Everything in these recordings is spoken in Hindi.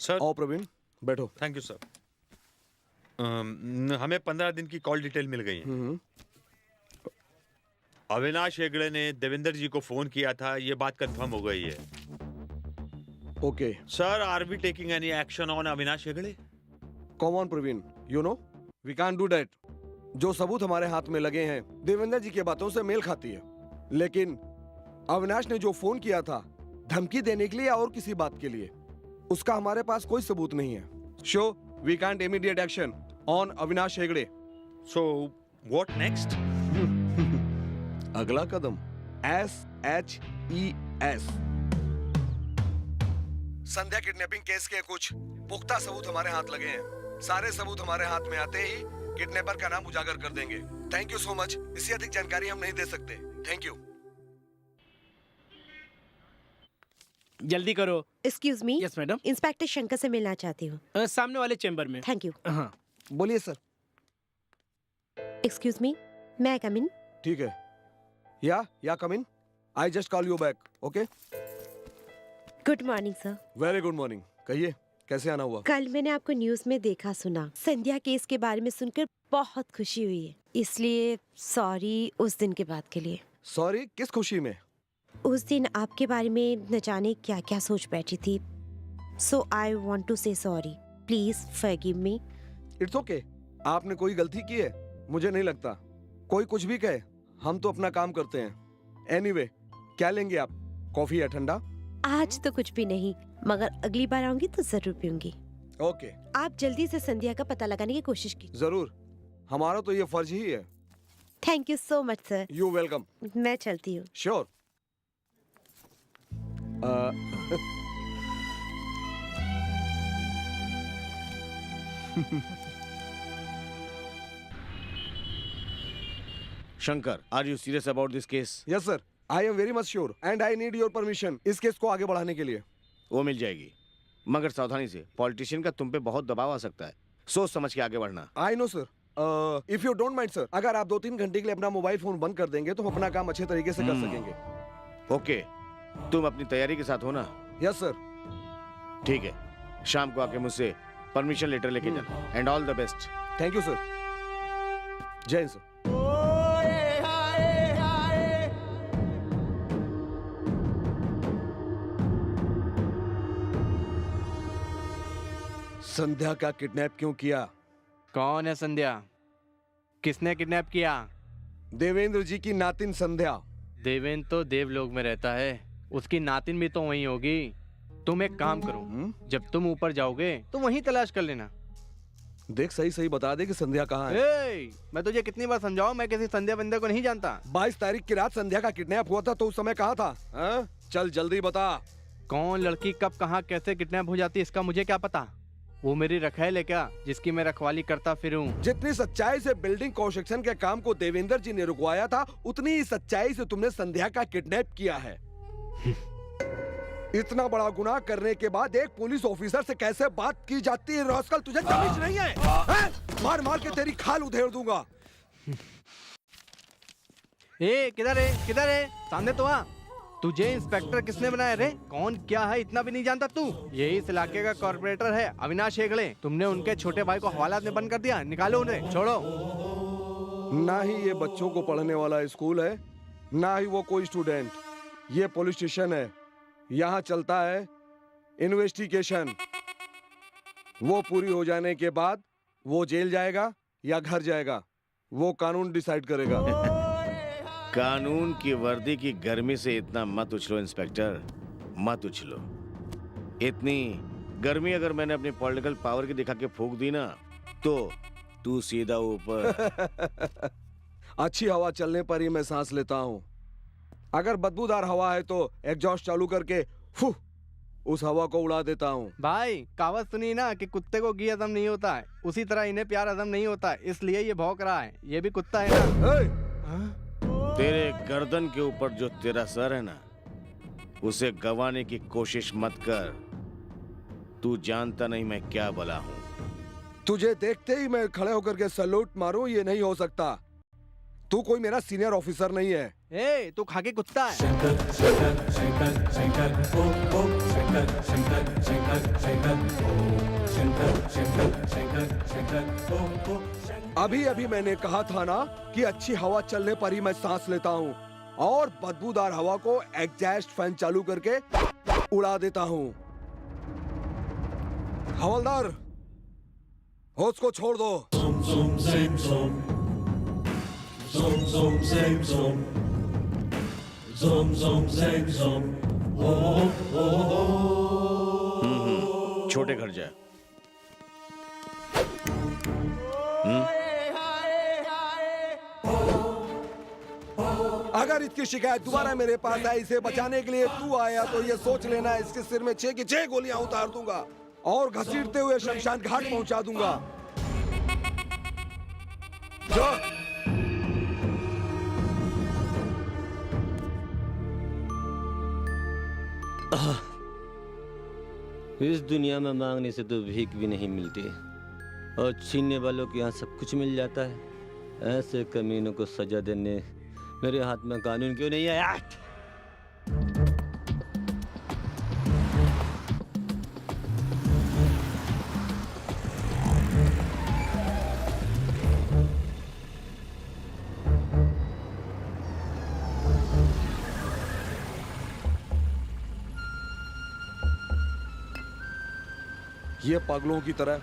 सर। आओ प्रवीण, बैठो। Thank you sir. हमें 15 दिन की कॉल डिटेल मिल गई है। अविनाश हेगड़े ने देवेंद्र जी को फोन किया था, ये बात कंफर्म हो गई है। Okay. Sir, are we taking any action on Avinash Hegde? Come on Praveen, you know we can't do that. जो सबूत हमारे हाथ में लगे हैं देवेंद्र जी की बातों से मेल खाती है, लेकिन अविनाश ने जो फोन किया था धमकी देने के लिए और किसी बात के लिए, उसका हमारे पास कोई सबूत नहीं है। So we can't immediate action on Avinash Hegde. So what next? अगला कदम SHES। संध्या किडनैपिंग केस के कुछ पुख्ता सबूत हमारे हाथ लगे हैं। सारे सबूत हमारे हाथ में आते ही किडनैपर का नाम उजागर कर देंगे। Thank you so much. इससे अधिक जानकारी हम नहीं दे सकते। Thank you. जल्दी करो। Excuse me. Yes madam. Inspector Shankar से मिलना चाहती हूँ। सामने वाले चेंबर में। Thank you. हाँ बोलिए सर। एक्सक्यूज मी, मैं आई कम इन? ठीक है। Yeah come in. I just call you back. Okay. Good morning sir. Very good morning. कहिए, कैसे आना हुआ? कल मैंने आपको न्यूज में देखा सुना। संध्या केस के बारे में सुनकर बहुत खुशी हुई है, इसलिए सॉरी उस दिन के बाद के लिए। सॉरी किस खुशी में? उस दिन आपके बारे में न जाने क्या क्या सोच बैठी थी। सो आई वॉन्ट टू से sorry. Please forgive me. It's okay. आपने कोई गलती की है? मुझे नहीं लगता। कोई कुछ भी कहे, हम तो अपना काम करते हैं। एनीवे, क्या लेंगे आप? कॉफी या ठंडा? आज तो कुछ भी नहीं, मगर अगली बार आऊंगी तो जरूर पीऊंगी। ओके। आप जल्दी से संध्या का पता लगाने की कोशिश कीजिए। जरूर, हमारा तो ये फर्ज ही है। Thank you so much sir. You welcome. मैं चलती हूँ। Sure. Shankar, are you serious about this case? Yes sir, I am very much sure and I need your permission इस केस को आगे बढ़ाने के लिए। वो मिल जाएगी, मगर सावधानी से। पॉलिटिशियन का तुम पे बहुत दबाव आ सकता है, सोच समझ के आगे बढ़ना। I know sir. If you don't mind sir, अगर आप 2-3 घंटे के लिए अपना मोबाइल फोन बंद कर देंगे तो हम अपना काम अच्छे तरीके से कर सकेंगे। ओके, तुम अपनी तैयारी के साथ हो ना? Yes sir. ठीक है, शाम को आके मुझसे परमिशन लेटर लेके जाना। And all the best. Thank you sir. जय हिंद सर। संध्या का किडनैप क्यों किया? कौन है संध्या? किसने किडनैप किया? देवेंद्र जी की नातिन संध्या। देवेंद्र तो देवलोक में रहता है, उसकी नातिन भी तो वहीं होगी। तुम एक काम करो, जब तुम ऊपर जाओगे तो वहीं तलाश कर लेना। देख, सही सही बता दे कि संध्या कहाँ है। मैं तुझे कितनी बार समझाऊं, मैं किसी संध्या बंदे को नहीं जानता। 22 तारीख की रात संध्या का किडनैप हुआ था, तो उस समय कहाँ था? हाँ? चल जल्दी बता। कौन लड़की कब कहाँ कैसे किडनैप हो जाती है इसका मुझे क्या पता। वो मेरी रखैल है क्या, जिसकी मैं रखवाली करता फिरूं? जितनी सच्चाई से बिल्डिंग कंस्ट्रक्शन के काम को देवेंद्र जी ने रुकवाया था, उतनी ही सच्चाई से तुमने संध्या का किडनैप किया है। इतना बड़ा गुनाह करने के बाद एक पुलिस ऑफिसर से कैसे बात की जाती है? रास्कल, तुझे तमीज नहीं है? मार मार के तेरी खाल उधेड़ दूंगा। किधर है? सामने तो आ। तुझे इंस्पेक्टर किसने बनाया रे? कौन क्या है इतना भी नहीं जानता तू? यही इस इलाके का कॉर्पोरेटर है अविनाश हेगड़े। तुमने उनके छोटे भाई को हवालात में बंद कर दिया। निकालो उन्हें, छोड़ो। ना ही ये बच्चों को पढ़ने वाला स्कूल है, ना ही वो कोई स्टूडेंट। ये पुलिस स्टेशन है, यहाँ चलता है इन्वेस्टिगेशन। वो पूरी हो जाने के बाद वो जेल जाएगा या घर जाएगा, वो कानून डिसाइड करेगा। कानून की वर्दी की गर्मी से इतना मत उछलो इंस्पेक्टर, मत उछलो। इतनी गर्मी अगर मैंने अपनी पॉलिटिकल पावर की दिखा के फूंक दी ना, तो तू सीधा ऊपर। अच्छी हवा चलने पर ही मैं सांस लेता हूँ। अगर बदबूदार हवा है तो एग्जॉस्ट चालू करके फुह उस हवा को उड़ा देता हूँ। भाई, कहावत सुनी ना कि कुत्ते को घी हजम नहीं होता है, उसी तरह इन्हें प्यार हजम नहीं होता है, इसलिए ये भौंक रहा है। ये भी कुत्ता है ना? तेरे गर्दन के ऊपर जो तेरा सर है ना, उसे गंवाने की कोशिश मत कर। तू जानता नहीं मैं क्या बला हूँ। तुझे देखते ही मैं खड़े होकर के सैल्यूट मारूं, ये नहीं हो सकता। तू कोई मेरा सीनियर ऑफिसर नहीं है। ए तू खाके कुत्ता है। अभी अभी मैंने कहा था ना कि अच्छी हवा चलने पर ही मैं सांस लेता हूँ, और बदबूदार हवा को एग्जॉस्ट फैन चालू करके उड़ा देता हूँ। हवलदार, होश को छोड़ दो। छोटे घर जा। अगर इसकी शिकायत दोबारा मेरे पास आई, इसे बचाने के लिए तू आया, तो ये सोच लेना इसके सिर में 6 की 6 गोलियां उतार दूंगा और घसीटते हुए शमशान घाट पहुंचा दूंगा। जा। इस दुनिया में मांगने से तो भीख भी नहीं मिलती, और छीनने वालों के यहाँ सब कुछ मिल जाता है। ऐसे कमीनों को सजा देने मेरे हाथ में कानून क्यों नहीं आया? ये पागलों की तरह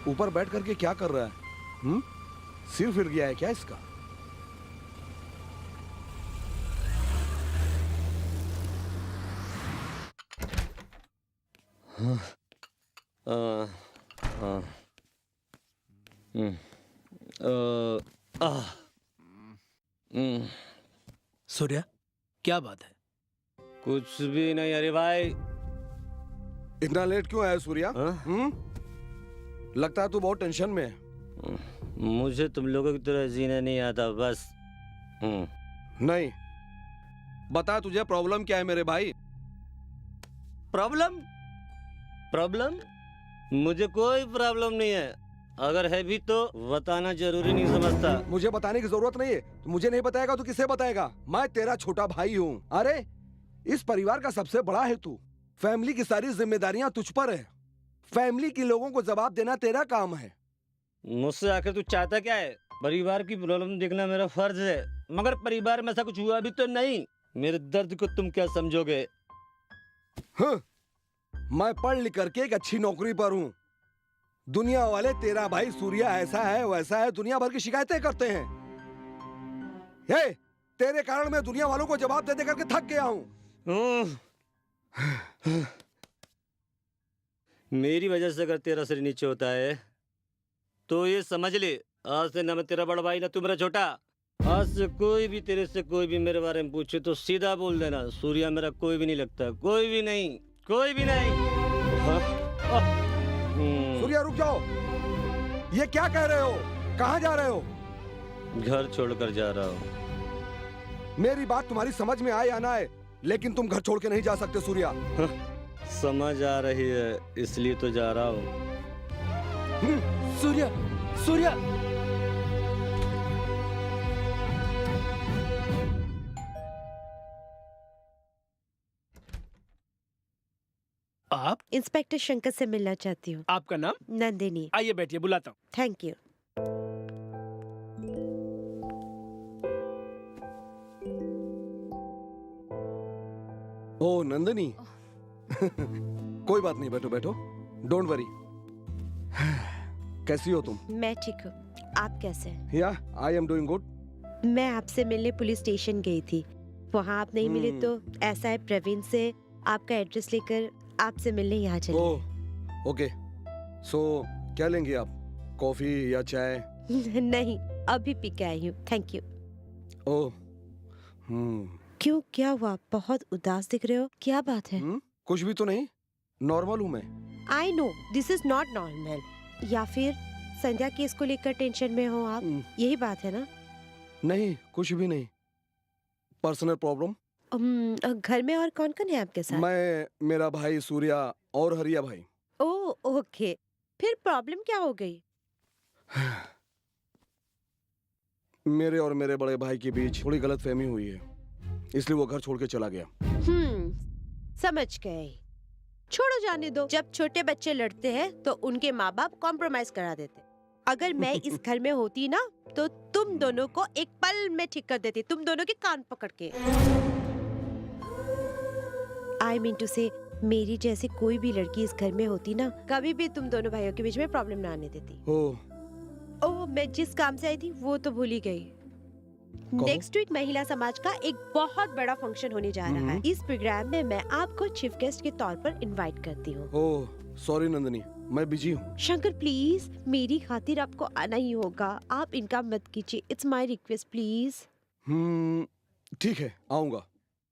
ऊपर बैठ करके क्या कर रहा है? सिर फिर गया है क्या इसका? सूर्या, क्या बात है? कुछ भी नहीं। अरे भाई, इतना लेट क्यों आया सूर्या? हाँ? लगता है तू बहुत टेंशन में है। मुझे तुम लोगों की तरह जीना नहीं आता बस। नहीं, बता तुझे प्रॉब्लम क्या है मेरे भाई? प्रॉब्लम? प्रॉब्लम? मुझे कोई प्रॉब्लम नहीं है। अगर है भी तो बताना जरूरी नहीं समझता। मुझे बताने की जरूरत नहीं है। तो मुझे नहीं बताएगा तो किसे बताएगा? मैं तेरा छोटा भाई हूँ। अरे इस परिवार का सबसे बड़ा है तू। फैमिली की सारी जिम्मेदारियां तुझ पर है। फैमिली के लोगों को जवाब देना तेरा काम है। मुझसे आखिर तू चाहता क्या है? परिवार की प्रॉब्लम देखना मेरा फर्ज है, मगर परिवार में ऐसा कुछ हुआ भी तो नहीं। मेरे दर्द को तुम क्या समझोगे? मैं पढ़ लिख करके एक अच्छी नौकरी पर हूँ। दुनिया वाले तेरा भाई सूर्या ऐसा है वैसा है दुनिया भर की शिकायतें करते हैं। हे, तेरे कारण मैं दुनिया वालों को जवाब दे दे करके थक गया हूँ। मेरी वजह से अगर तेरा सिर नीचे होता है तो ये समझ ले, आज से ना मैं तेरा बड़ा भाई ना तू मेरा छोटा। आज से कोई भी तेरे से कोई भी मेरे बारे में पूछे तो सीधा बोल देना, सूर्या मेरा कोई भी नहीं लगता। कोई भी नहीं, कोई भी नहीं। सूर्या रुक जाओ। ये क्या कह रहे हो? कहाँ जा रहे हो? घर छोड़कर जा रहा हूँ। मेरी बात तुम्हारी समझ में आए या ना आए, लेकिन तुम घर छोड़ के नहीं जा सकते सूर्या। समझ आ रही है इसलिए तो जा रहा हूँ। सूर्या, सूर्या, आप? इंस्पेक्टर शंकर से मिलना चाहती हूँ। आपका नाम? नंदिनी। आइए बैठिए, बुलाता हूँ। Thank you. ओ नंदिनी। कोई बात नहीं, बैठो बैठो, डोंट वरी। कैसी हो तुम? मैं ठीक हूँ, आप कैसे हैं? या आई एम डूइंग गुड। मैं आपसे मिलने पुलिस स्टेशन गई थी, वहाँ आप नहीं मिले तो ऐसा है प्रवीण से आपका एड्रेस लेकर आपसे मिलने यहाँ चले। ओह ओके, सो क्या लेंगे आप? कॉफी या चाय? नहीं, अभी पी के आई हूँ, थैंक यू। ओह क्यों, क्या हुआ? बहुत उदास दिख रहे हो, क्या बात है? कुछ भी तो नहीं, नॉर्मल हूँ मैं। I know this is not normal. या फिर संध्या केस को लेकर टेंशन में हो आप, यही बात है ना? नहीं, कुछ भी नहीं, पर्सनल प्रॉब्लम। घर में और कौन कौन है आपके साथ? मैं, मेरा भाई सूर्या और हरिया भाई। ओह ओके, फिर प्रॉब्लम क्या हो गई? मेरे और मेरे बड़े भाई के बीच थोड़ी गलतफहमी हुई है, इसलिए वो घर छोड़ के चला गया। समझ गए। छोड़ो, जाने दो। जब छोटे बच्चे लड़ते हैं तो उनके माँ बाप कॉम्प्रोमाइज करा देते। अगर मैं इस घर में होती ना तो तुम दोनों को एक पल में ठीक कर देती, तुम दोनों के कान पकड़ के। आई मीन टू से, मेरी जैसी कोई भी लड़की इस घर में होती ना, कभी भी तुम दोनों भाइयों के बीच में प्रॉब्लम ना आने देती। ओह, मैं जिस काम से आई थी वो तो भूल ही गई। नेक्स्ट वीक महिला समाज का एक बहुत बड़ा फंक्शन होने जा रहा है। इस प्रोग्राम में मैं आपको चीफ गेस्ट के तौर पर इनवाइट करती हूँ। ओह सॉरी नंदिनी, मैं बिजी हूँ। शंकर प्लीज, मेरी खातिर आपको आना ही होगा। आप इनका मत कीजिए, इट्स माय रिक्वेस्ट प्लीज। ठीक है, आऊंगा।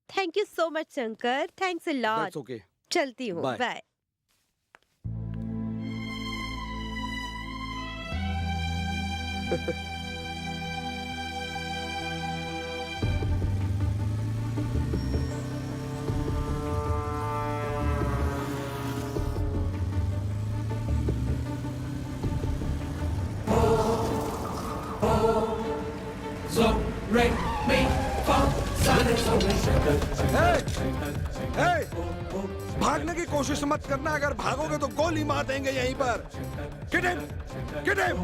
Thank you so much Shankar, thanks a lot. That's okay. चलती हूँ, Bye. बाय। भागने की कोशिश मत करना, अगर भागोगे तो गोली मार देंगे यहीं पर। Get him! Get him!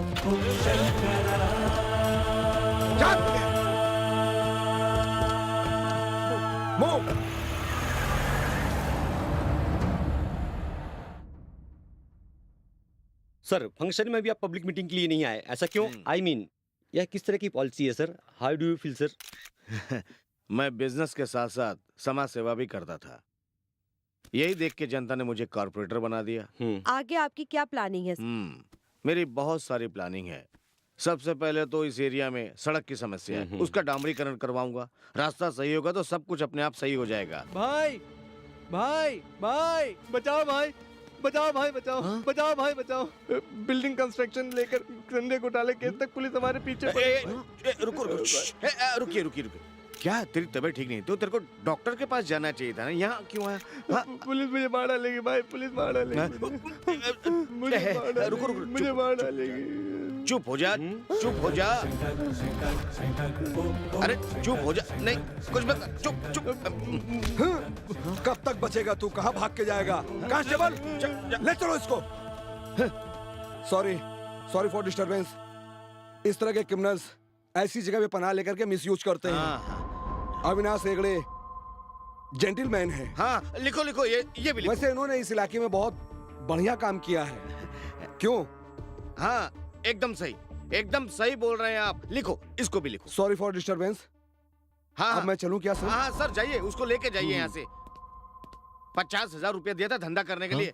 Move! Sir, function में भी आप पब्लिक मीटिंग के लिए नहीं आए, ऐसा क्यों? आई मीन यह किस तरह की पॉलिसी है sir? How do you feel sir? मैं बिजनेस के साथ साथ समाज सेवा भी करता था। यही देख के जनता ने मुझे कॉर्पोरेटर बना दिया। आगे आपकी क्या प्लानिंग है? मेरी बहुत सारी प्लानिंग है। सबसे पहले तो इस एरिया में सड़क की समस्या है, उसका डामरीकरण करवाऊंगा। रास्ता सही होगा तो सब कुछ अपने आप सही हो जाएगा। भाई भाई भाई, बचाओ भाई, बचाओ भाई, बचाओ। हाँ? बचाओ भाई, बचाओ। बिल्डिंग कंस्ट्रक्शन लेकर संडे घोटाले केस तक पुलिस हमारे पीछे रुकिए रुकिए। क्या तेरी तबीयत ठीक नहीं? तो तेरे को डॉक्टर के पास जाना चाहिए था ना, यहाँ क्यों आया? पुलिस मुझे मार डालेगी भाई, पुलिस मार डालेगी रुको, मुझे मार डालेगी। चुप हो जा, चुप हो जा। अरे चुप हो जा, नहीं कुछ मत, चुप। कब तक बचेगा तू? कहाँ भाग के जाएगा? कांस्टेबल, ले चलो इसको। Sorry for disturbance. इस तरह के क्रिमिनल्स ऐसी जगह पे पनाह लेकर के मिसयूज करते हैं। अविनाश हेगड़े जेंटलमैन है। हाँ, लिखो ये भी लिखो। वैसे इन्होंने इस इलाके में बहुत बढ़िया काम किया है। क्यों? हाँ, एकदम सही बोल रहे हैं आप। लिखो, इसको भी लिखो। Sorry for disturbance. हाँ, अब मैं चलूं क्या सर? हाँ सर, जाइए, उसको लेके जाइए यहाँ से। 50,000 रुपया दिया था धंधा करने के लिए,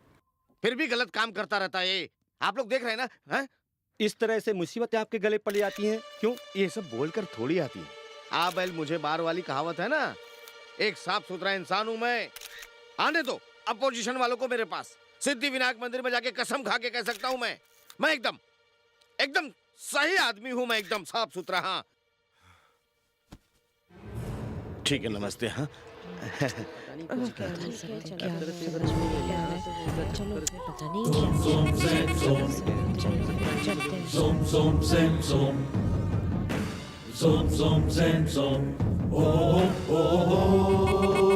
फिर भी गलत काम करता रहता है ये। आप लोग देख रहे हैं ना? है? इस तरह से मुसीबतें आपके गले पड़ जाती हैं क्यों? ये सब बोलकर थोड़ी आती है। आ बैल मुझे बार वाली कहावत है ना। एक साफ सुथरा इंसान हूं मैं। आने दो अपोजिशन वालों को मेरे पास। सिद्धि विनायक मंदिर में जाके कसम खा के कह सकता हूं मैं एकदम सही आदमी हूं। मैं एकदम साफ सुथरा। हाँ ठीक है, नमस्ते। हाँ Zoom, zoom, zen, zoom. Oh, oh, oh, oh.